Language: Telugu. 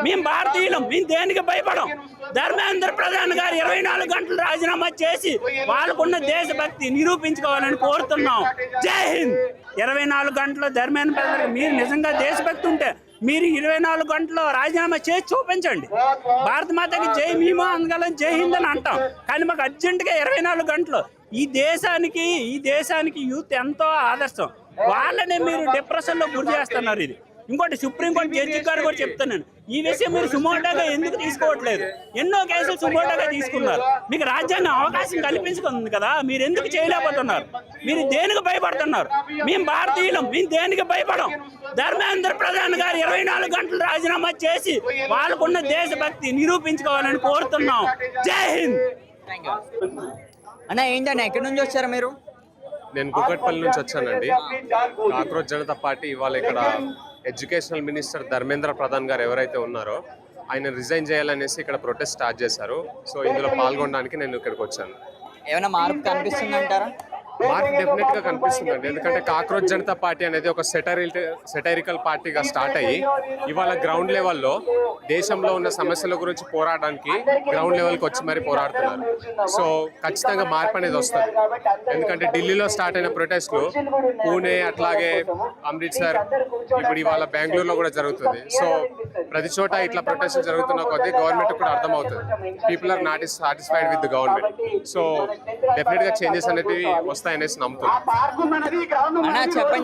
మేము భారతీయులం, మేము దేనికి భయపడం. ధర్మేంద్ర ప్రధాన్ గారు 24 గంటలు రాజీనామా చేసి వాళ్ళకున్న దేశభక్తి నిరూపించుకోవాలని కోరుతున్నాం. జై హింద్. 24 గంటలు ధర్మేంద్ర ప్రధాన్, మీరు నిజంగా దేశభక్తి ఉంటే మీరు 24 గంటల్లో రాజీనామా చేసి చూపించండి. భారత మాతకి జై, మేము అనగలం జై హింద్ అని అంటాం. కానీ మాకు అర్జెంటుగా 24 గంటలు ఈ దేశానికి యూత్ ఎంతో ఆదర్శం. వాళ్ళనే మీరు డిప్రెషన్లో గురి చేస్తున్నారు. ఇది ఇంకోటి, సుప్రీంకోర్టు జడ్జి గారు కూడా చెప్తున్నాను, ఈ విషయం మీరు సుమోటోగా ఎందుకు తీసుకోవట్లేదు? ఎన్నో కేసులు సుమోటోగా తీసుకున్నారు. మీకు రాజ్యాంగం అవకాశం కల్పించుకుంది కదా, మీరు ఎందుకు చేయలేకపోతున్నారు? మీరు దేనికి భయపడుతున్నారు? మేము భారతీయులం, మేము దేనికి భయపడం. ధర్మేంద్ర ప్రధాన్ గారు 24 గంటలు రాజీనామా చేసి వాళ్ళకున్న దేశభక్తి నిరూపించుకోవాలని కోరుతున్నాం. జై హింద్. అన్న ఏంటన్నా, ఎక్కడి నుంచి వచ్చారు మీరు? నేను కుకట్పల్లి నుంచి వచ్చానండి. కాక్రోచ్ జనతా పార్టీ ఇవాళ ఇక్కడ ఎడ్యుకేషనల్ మినిస్టర్ ధర్మేంద్ర ప్రధాన్ గారు ఎవరైతే ఉన్నారో ఆయన రిజైన్ చేయాలనేసి ఇక్కడ ప్రొటెస్ట్ స్టార్ట్ చేశారు. సో ఇందులో పాల్గొనడానికి నేను ఇక్కడికి వచ్చాను. ఏమైనా మార్పు కనిపిస్తుంది అంటారా? మార్పు డెఫినెట్ గా కనిపిస్తుందండి. ఎందుకంటే కాక్రోచ్ జనతా పార్టీ అనేది ఒక సెటైరికల్ పార్టీగా స్టార్ట్ అయ్యి ఇవాళ గ్రౌండ్ లెవెల్లో దేశంలో ఉన్న సమస్యల గురించి పోరాడడానికి గ్రౌండ్ లెవెల్కి వచ్చి మరి పోరాడుతున్నారు. సో ఖచ్చితంగా మార్పు అనేది వస్తుంది. ఎందుకంటే ఢిల్లీలో స్టార్ట్ అయిన ప్రొటెస్ట్లు పూణే, అట్లాగే అమృత్సర్, ఇప్పుడు ఇవాళ బెంగళూరులో కూడా జరుగుతుంది. సో ప్రతి చోట ఇట్లా ప్రొటెస్ట్ జరుగుతున్న కొద్దీ గవర్నమెంట్ కూడా అర్థమవుతుంది, people are not satisfied with the government. So definite గా చేంజెస్ అనేవి వస్తాయనేసి నమ్ముతున్నాను. అన్నా చెప్పండి.